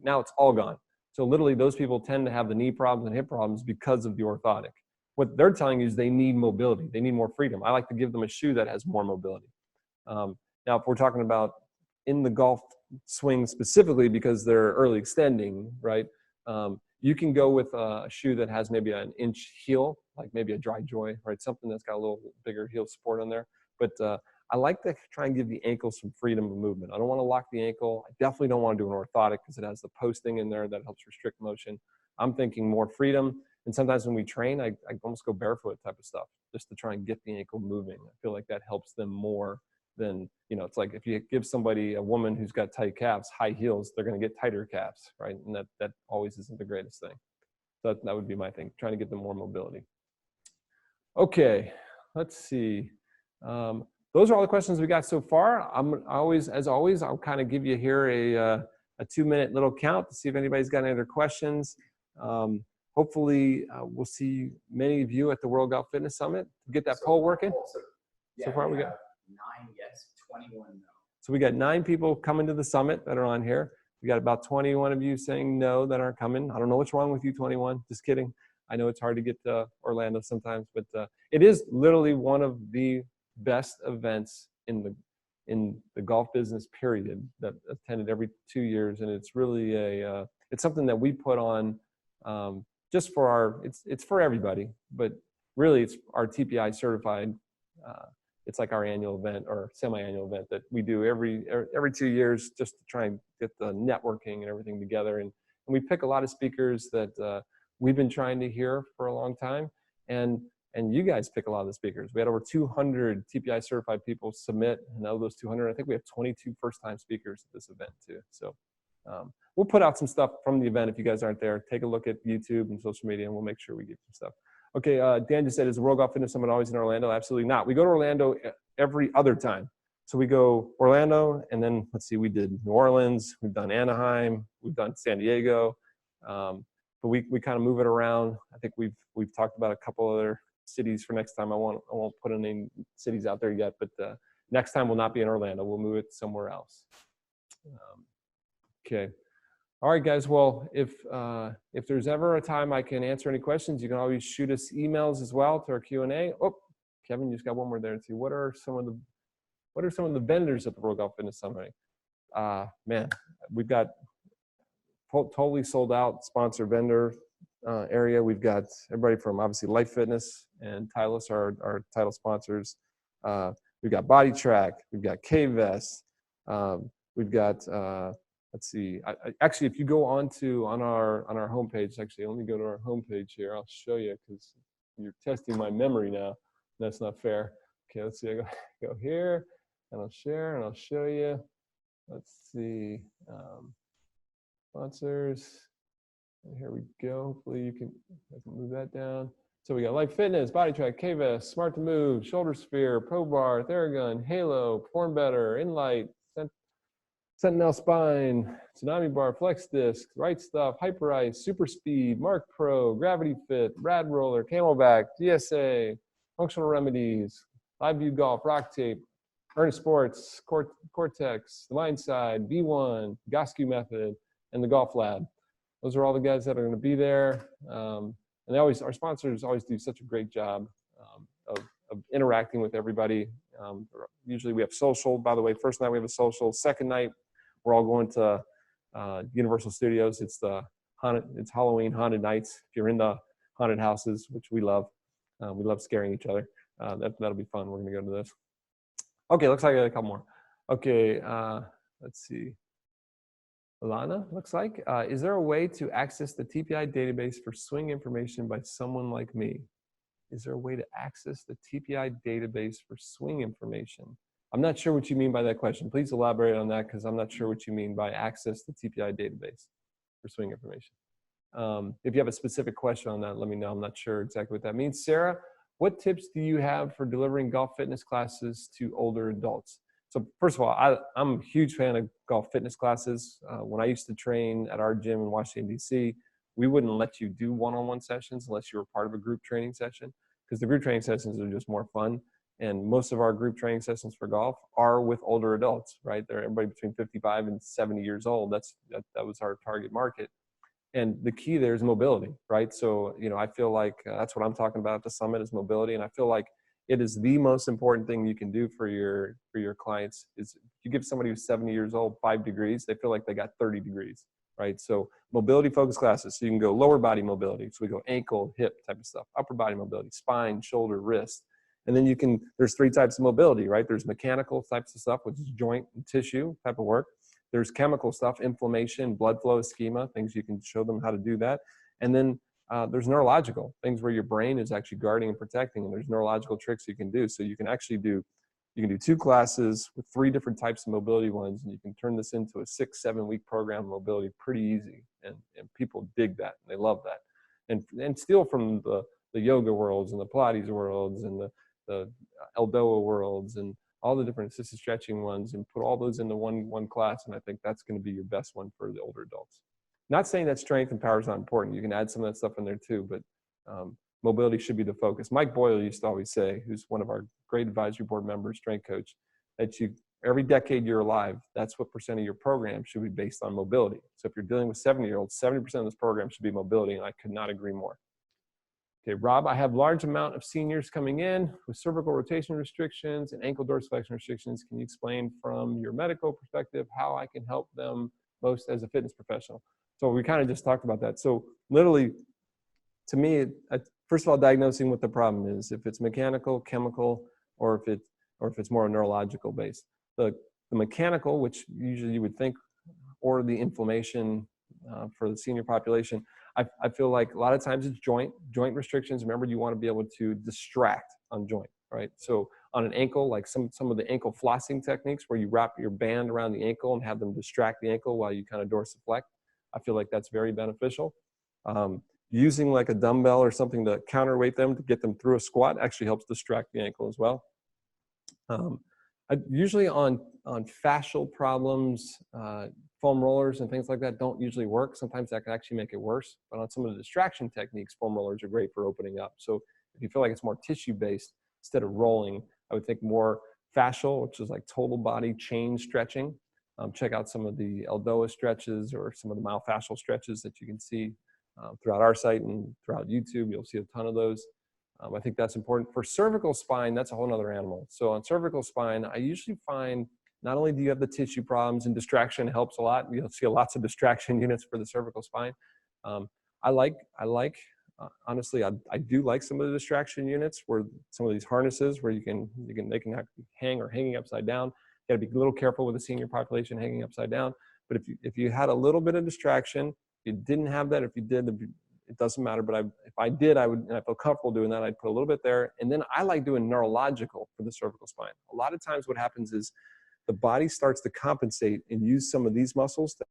A: Now it's all gone. So literally those people tend to have the knee problems and hip problems because of the orthotic. What they're telling you is they need mobility. They need more freedom. I like to give them a shoe that has more mobility. Now, if we're talking about in the golf swing specifically because they're early extending, right? You can go with a shoe that has maybe an inch heel, like maybe a dry joy, right? Something that's got a little bigger heel support on there. But I like to try and give the ankle some freedom of movement. I don't want to lock the ankle. I definitely don't want to do an orthotic because it has the posting in there that helps restrict motion. I'm thinking more freedom. And sometimes when we train, I almost go barefoot type of stuff just to try and get the ankle moving. I feel like that helps them more than, it's like if you give somebody, a woman who's got tight calves, high heels, they're going to get tighter calves, right? And that always isn't the greatest thing. So that would be my thing, trying to get them more mobility. Okay, let's see. Those are all the questions we got so far. As always, I'll kind of give you here a 2-minute little count to see if anybody's got any other questions. Hopefully, we'll see many of you at the World Golf Fitness Summit. Get that poll working. So far, we got
B: 9 yes, 21 no.
A: So we got 9 people coming to the summit that are on here. We got about 21 of you saying no that aren't coming. I don't know what's wrong with you, 21. Just kidding. I know it's hard to get to Orlando sometimes, but it is literally one of the best events in the golf business period that attended every 2 years, and it's really it's something that we put on just for it's for everybody, but really it's our TPI certified. It's like our annual event or semi-annual event that we do every 2 years just to try and get the networking and everything together. And we pick a lot of speakers that we've been trying to hear for a long time. And you guys pick a lot of the speakers. We had over 200 TPI certified people submit. And out of those 200, I think we have 22 first-time speakers at this event too. So we'll put out some stuff from the event if you guys aren't there. Take a look at YouTube and social media, and we'll make sure we get some stuff. Okay, Dan just said, is the World Golf Fitness Summit always in Orlando? Absolutely not. We go to Orlando every other time. So we go Orlando, and then, let's see, we did New Orleans, we've done Anaheim, we've done San Diego. But we kind of move it around. I think we've talked about a couple other cities for next time. I won't put any cities out there yet, but Next time will not be in Orlando. We'll move it somewhere else. Okay. All right, guys. Well, if there's ever a time I can answer any questions, you can always shoot us emails as well to our Q&A. Oh, Kevin, you just got one more there too. What are some of the vendors at the World Golf Fitness Summit? Man, we've got totally sold out sponsor vendor area. We've got everybody from obviously Life Fitness and Titleist are our title sponsors. We've got Boditrak. We've got K-Vest. We've got let's see. Actually, if you go on our homepage, actually, let me go to our homepage here. I'll show you because you're testing my memory now. That's not fair. Okay, let's see. I go here, and I'll share, and I'll show you. Let's see. Sponsors. And here we go. Hopefully I can move that down. So we got Life Fitness, Boditrak, K-Vest, Smart to Move, Shoulder Sphere, Pro Bar, Theragun, Halo, Perform Better, Inlight, Sentinel Spine, Tsunami Bar, Flex Disc, Right Stuff, Hyper Ice, Super Speed, Mark Pro, Gravity Fit, Rad Roller, Camelback, GSA, Functional Remedies, Live View Golf, Rock Tape, Earnest Sports, Cortex, The Line Side, V1, Goscu Method, and the Golf Lab. Those are all the guys that are going to be there. And our sponsors always do such a great job of interacting with everybody. Usually we have social, by the way. First night we have a social. Second night, we're all going to Universal Studios. It's Halloween haunted nights. If you're in the haunted houses, which we love scaring each other. That'll be fun. We're going to go to this. Okay, looks like I got a couple more. Okay, let's see. Alana, looks like. Is there a way to access the TPI database for swing information by someone like me? Is there a way to access the TPI database for swing information? I'm not sure what you mean by that question. Please elaborate on that because I'm not sure what you mean by access the TPI database for swing information. If you have a specific question on that, let me know. I'm not sure exactly what that means. Sarah, what tips do you have for delivering golf fitness classes to older adults? So first of all, I'm a huge fan of golf fitness classes. When I used to train at our gym in Washington, D.C., we wouldn't let you do one-on-one sessions unless you were part of a group training session because the group training sessions are just more fun. And most of our group training sessions for golf are with older adults, right? They're everybody between 55 and 70 years old. That was our target market. And the key there is mobility, right? So, I feel like that's what I'm talking about at the summit is mobility. And I feel like it is the most important thing you can do for your clients is if you give somebody who's 70 years old 5 degrees, they feel like they got 30 degrees, right? So mobility focused classes. So you can go lower body mobility. So we go ankle, hip type of stuff, upper body mobility, spine, shoulder, wrist. And then there's 3 types of mobility, right? There's mechanical types of stuff, which is joint and tissue type of work. There's chemical stuff, inflammation, blood flow, ischemia, things you can show them how to do that. And then there's neurological things where your brain is actually guarding and protecting, and there's neurological tricks you can do. So you can actually do 2 classes with 3 different types of mobility ones, and you can turn this into a 6-7 week program of mobility pretty easy. And people dig that, and they love that. And steal from the yoga worlds and the Pilates worlds and the Eldoa worlds and all the different assisted stretching ones and put all those into one class. And I think that's going to be your best one for the older adults. Not saying that strength and power is not important. You can add some of that stuff in there too, but mobility should be the focus. Mike Boyle used to always say, who's one of our great advisory board members, strength coach, that every decade you're alive, that's what % of your program should be based on mobility. So if you're dealing with 70-year-olds, 70% of this program should be mobility, and I could not agree more. Okay, Rob, I have large amount of seniors coming in with cervical rotation restrictions and ankle dorsiflexion restrictions. Can you explain from your medical perspective how I can help them most as a fitness professional? So we kind of just talked about that. So literally, to me, first of all, diagnosing what the problem is, if it's mechanical, chemical, or if it's more neurological based. The mechanical, which usually you would think, or the inflammation for the senior population, I feel like a lot of times it's joint restrictions. Remember, you want to be able to distract on joint, right? So on an ankle, like some of the ankle flossing techniques where you wrap your band around the ankle and have them distract the ankle while you kind of dorsiflect. I feel like that's very beneficial. Using like a dumbbell or something to counterweight them to get them through a squat actually helps distract the ankle as well. Usually on fascial problems, foam rollers and things like that don't usually work. Sometimes that can actually make it worse. But on some of the distraction techniques, foam rollers are great for opening up. So if you feel like it's more tissue-based, instead of rolling, I would think more fascial, which is like total body chain stretching. Check out some of the Eldoa stretches or some of the myofascial stretches that you can see throughout our site and throughout YouTube. You'll see a ton of those. I think that's important. For cervical spine, that's a whole other animal. So on cervical spine, I usually find not only do you have the tissue problems and distraction helps a lot. You'll see lots of distraction units for the cervical spine. Honestly, I do like some of the distraction units where some of these harnesses where they can hang or hanging upside down. You got to be a little careful with the senior population hanging upside down. But if you had a little bit of distraction, you didn't have that. If you did, it doesn't matter. But if I did, I would, and I feel comfortable doing that. I'd put a little bit there. And then I like doing neurological for the cervical spine. A lot of times what happens is the body starts to compensate and use some of these muscles to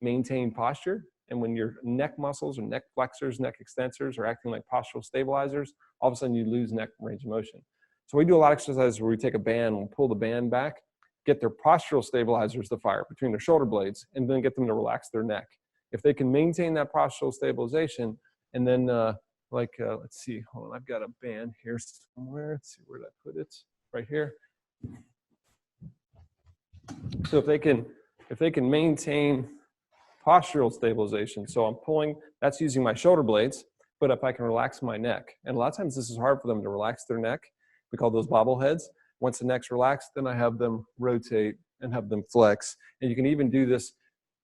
A: maintain posture. And when your neck muscles or neck flexors, neck extensors are acting like postural stabilizers, all of a sudden you lose neck range of motion. So we do a lot of exercises where we take a band, we'll pull the band back, get their postural stabilizers to fire between their shoulder blades, and then get them to relax their neck. If they can maintain that postural stabilization, and then let's see, hold on, I've got a band here somewhere. Let's see, where did I put it? Right here. So if they can maintain postural stabilization, so I'm pulling, that's using my shoulder blades, but if I can relax my neck, and a lot of times this is hard for them to relax their neck, we call those bobbleheads. Once the neck's relaxed, then I have them rotate and have them flex. And you can even do this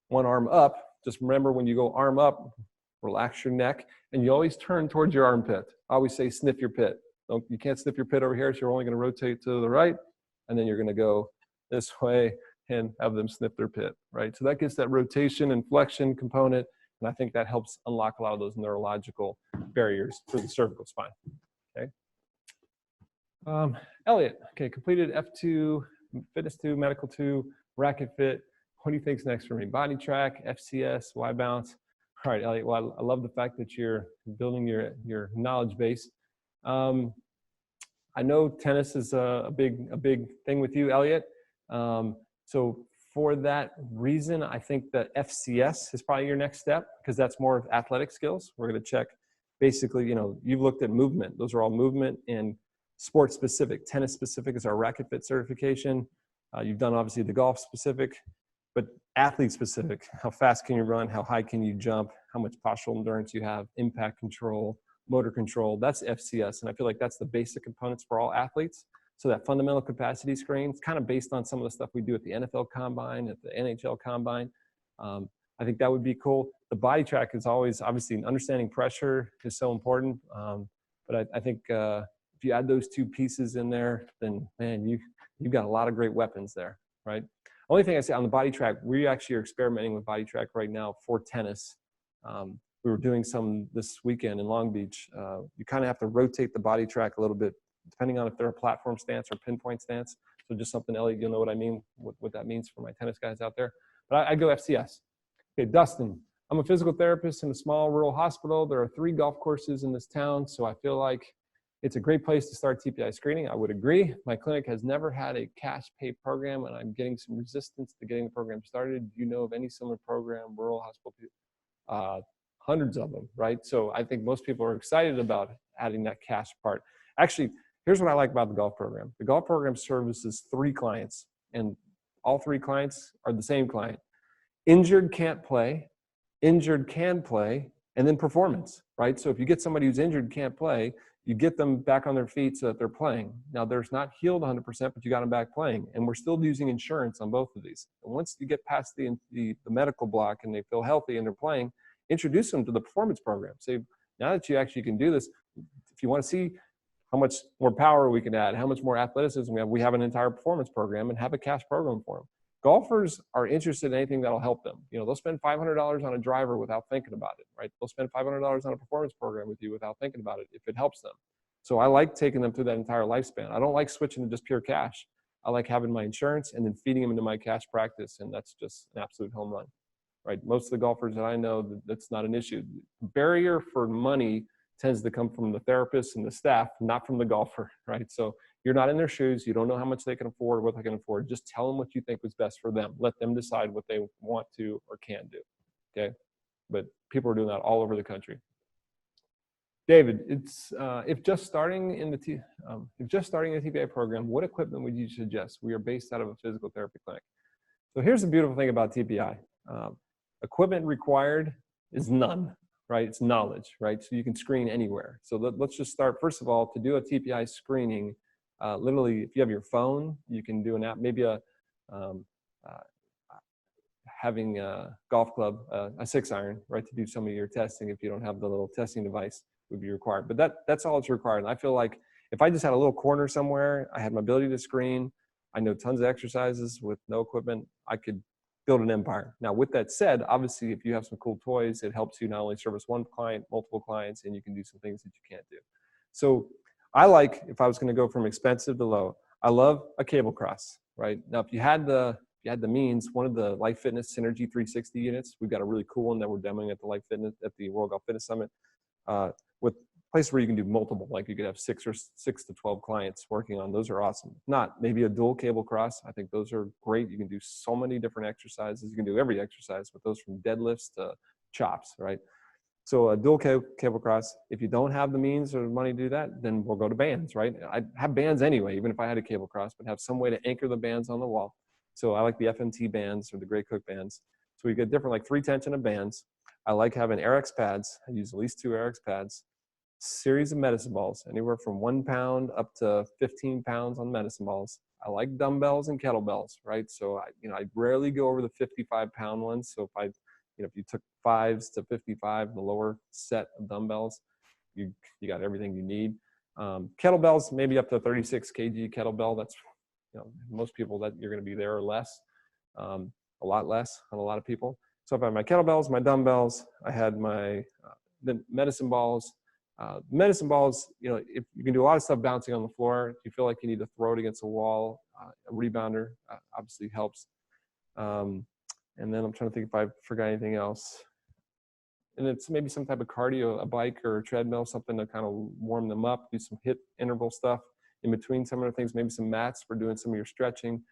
A: one arm up. Just remember when you go arm up, relax your neck, and you always turn towards your armpit. I always say sniff your pit. You can't sniff your pit over here, so you're only going to rotate to the right, and then you're going to go this way and have them sniff their pit, right? So that gets that rotation and flexion component, and I think that helps unlock a lot of those neurological barriers for the cervical spine, okay? Elliot, okay, completed F2, Fitness 2, Medical 2, RacquetFit. What do you think's next for me? Boditrak, FCS, Y Balance. All right, Elliot, well, I love the fact that you're building your knowledge base. I know tennis is a big thing with you, Elliot. So for that reason, I think that FCS is probably your next step because that's more of athletic skills. We're going to check basically, you've looked at movement. Those are all movement and sport specific. Tennis specific is our RacquetFit certification. You've done obviously the golf specific, but athlete specific. How fast can you run? How high can you jump? How much postural endurance you have? Impact control, motor control. That's FCS, and I feel like that's the basic components for all athletes. So that fundamental capacity screen, it's kind of based on some of the stuff we do at the NFL Combine, at the NHL Combine. I think that would be cool. The Boditrak is always, obviously, understanding pressure is so important. But I think if you add those two pieces in there, then, man, you've got a lot of great weapons there, right? Only thing I say on the Boditrak, we actually are experimenting with Boditrak right now for tennis. We were doing some this weekend in Long Beach. You kind of have to rotate the Boditrak a little bit, depending on if they're a platform stance or pinpoint stance. So just something, Elliot, you'll know what I mean, what that means for my tennis guys out there. But I go FCS. Okay, Dustin, I'm a physical therapist in a small rural hospital. There are 3 golf courses in this town, so I feel like it's a great place to start TPI screening. I would agree. My clinic has never had a cash pay program, and I'm getting some resistance to getting the program started. Do you know of any similar program, rural hospital? Hundreds of them, right? So I think most people are excited about adding that cash part. Actually, here's what I like about the golf program. The golf program services 3 clients, and all 3 clients are the same client. Injured can't play, injured can play, and then performance, right? So if you get somebody who's injured can't play, you get them back on their feet so that they're playing. Now, they're not healed 100%, but you got them back playing. And we're still using insurance on both of these. And once you get past the medical block and they feel healthy and they're playing, introduce them to the performance program. Say, now that you actually can do this, if you want to see how much more power we can add, how much more athleticism we have an entire performance program and have a cash program for them. Golfers are interested in anything that'll help them. They'll spend $500 on a driver without thinking about it, right? They'll spend $500 on a performance program with you without thinking about it if it helps them. So I like taking them through that entire lifespan. I don't like switching to just pure cash. I like having my insurance and then feeding them into my cash practice, and that's just an absolute home run, right? Most of the golfers that I know, that's not an issue. The barrier for money tends to come from the therapist and the staff, not from the golfer, right? So you're not in their shoes. You don't know how much they can afford, what they can afford. Just tell them what you think was best for them. Let them decide what they want to or can do, okay? But people are doing that all over the country. David, it's if just starting in the TPI program, what equipment would you suggest? We are based out of a physical therapy clinic. So here's the beautiful thing about TPI. Equipment required is none, right? It's knowledge, right? So you can screen anywhere. So let's just start. First of all, to do a TPI screening, literally, if you have your phone, you can do an app, maybe having a golf club, a 6-iron, right, to do some of your testing. If you don't have the little testing device, would be required. But that's all it's required. And I feel like if I just had a little corner somewhere, I had my ability to screen, I know tons of exercises with no equipment, I could build an empire. Now, with that said, obviously, if you have some cool toys, it helps you not only service one client, multiple clients, and you can do some things that you can't do. So I like, if I was going to go from expensive to low, I love a cable cross, right? Now, if you had the means, one of the Life Fitness Synergy 360 units, we've got a really cool one that we're demoing at the World Golf Fitness Summit, with places where you can do multiple, like you could have 6 to 12 clients working on. Those are awesome. If not, maybe a dual cable cross. I think those are great. You can do so many different exercises. You can do every exercise with those, from deadlifts to chops, right? So a dual cable cross. If you don't have the means or the money to do that, then we'll go to bands, right? I have bands anyway, even if I had a cable cross, but have some way to anchor the bands on the wall. So I like the FMT bands or the Grey Cook bands. So we get different, like 3 tension of bands. I like having RX pads. I use at least 2 RX pads. Series of medicine balls, anywhere from 1 pound up to 15 pounds on medicine balls. I like dumbbells and kettlebells, right? So I rarely go over the 55-pound ones. So if you took 5s to 55, the lower set of dumbbells, you got everything you need. Kettlebells, maybe up to 36 kg kettlebell. That's, most people that you're going to be there or less, a lot less on a lot of people. So if I have my kettlebells, my dumbbells, I had my the medicine balls. Medicine balls, if you can do a lot of stuff bouncing on the floor, if you feel like you need to throw it against a wall, a rebounder obviously helps. And then I'm trying to think if I forgot anything else. And it's maybe some type of cardio, a bike or a treadmill, something to kind of warm them up, do some HIIT interval stuff in between some of the things, maybe some mats for doing some of your stretching.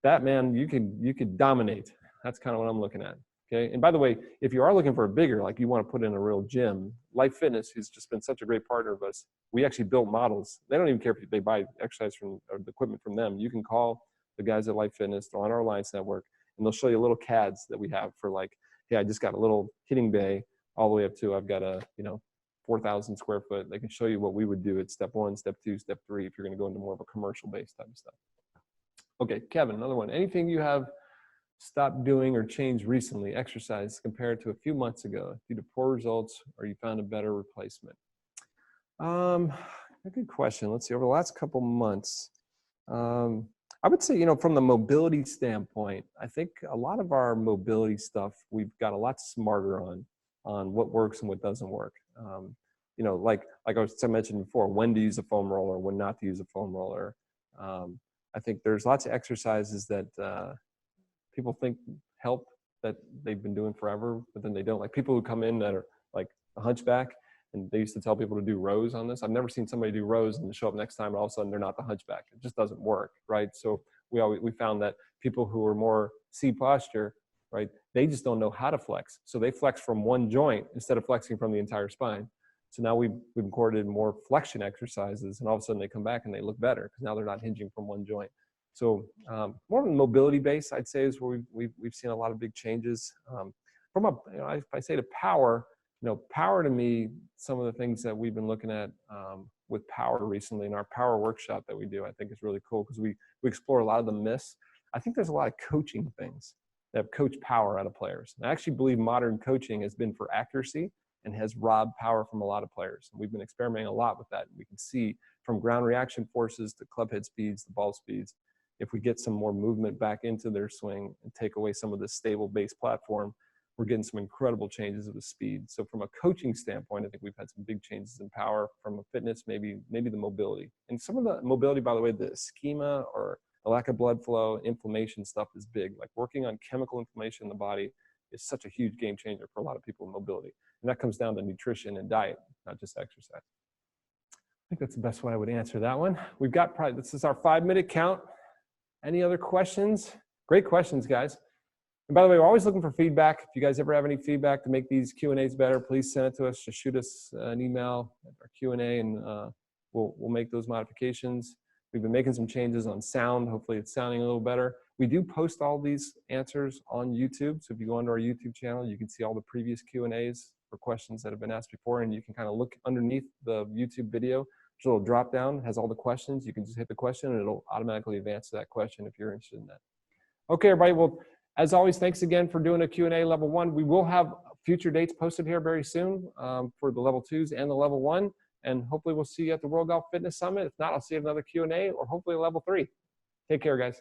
A: That, man, you could dominate. That's kind of what I'm looking at. Okay. And by the way, if you are looking for a bigger, like you want to put in a real gym, Life Fitness, who's just been such a great partner of us, we actually built models. They don't even care if they buy exercise from or the equipment from them. You can call the guys at Life Fitness, they're on our Alliance network, and they'll show you little CADs that we have for, like, hey, I just got a little hitting bay all the way up to, I've got a 4,000 square foot. They can show you what we would do at step 1, step 2, step 3 if you're going to go into more of a commercial based type of stuff. Okay, Kevin, another one. Anything you have stopped doing or changed recently, exercise, compared to a few months ago due to poor results, or you found a better replacement? A good question. Let's see, over the last couple months, I would say, from the mobility standpoint, I think a lot of our mobility stuff, we've got a lot smarter on what works and what doesn't work. Like I mentioned before, when to use a foam roller, when not to use a foam roller. I think there's lots of exercises that people think help that they've been doing forever, but then they don't. Like people who come in that are like a hunchback, and they used to tell people to do rows on this. I've never seen somebody do rows and show up next time and all of a sudden they're not the hunchback. It just doesn't work, right? So we found that people who are more C posture, right, they just don't know how to flex. So they flex from one joint instead of flexing from the entire spine. So now we've incorporated more flexion exercises, and all of a sudden they come back and they look better because now they're not hinging from one joint. So more of a mobility base, I'd say, is where we've seen a lot of big changes. If I say to power, power to me, some of the things that we've been looking at with power recently in our power workshop that we do, I think is really cool because we explore a lot of the myths. I think there's a lot of coaching things that have coached power out of players. And I actually believe modern coaching has been for accuracy and has robbed power from a lot of players. And we've been experimenting a lot with that. We can see from ground reaction forces to club head speeds, to ball speeds, if we get some more movement back into their swing and take away some of the stable base platform, we're getting some incredible changes with speed. So from a coaching standpoint, I think we've had some big changes in power. From a fitness, maybe the mobility. And some of the mobility, by the way, the ischemia or the lack of blood flow, inflammation stuff is big. Like working on chemical inflammation in the body is such a huge game changer for a lot of people in mobility. And that comes down to nutrition and diet, not just exercise. I think that's the best way I would answer that one. We've got this is our 5-minute count. Any other questions? Great questions, guys. And by the way, we're always looking for feedback. If you guys ever have any feedback to make these Q&As better, please send it to us. Just shoot us an email at our Q&A, and we'll make those modifications. We've been making some changes on sound. Hopefully it's sounding a little better. We do post all these answers on YouTube. So if you go onto our YouTube channel, you can see all the previous Q&As for questions that have been asked before, and you can kind of look underneath the YouTube video. There's a little drop down, has all the questions. You can just hit the question and it'll automatically advance to that question if you're interested in that. Okay, everybody. Well, as always, thanks again for doing a Q&A level 1. We will have future dates posted here very soon for the level 2s and the level 1. And hopefully we'll see you at the World Golf Fitness Summit. If not, I'll see you at another Q&A or hopefully a level 3. Take care, guys.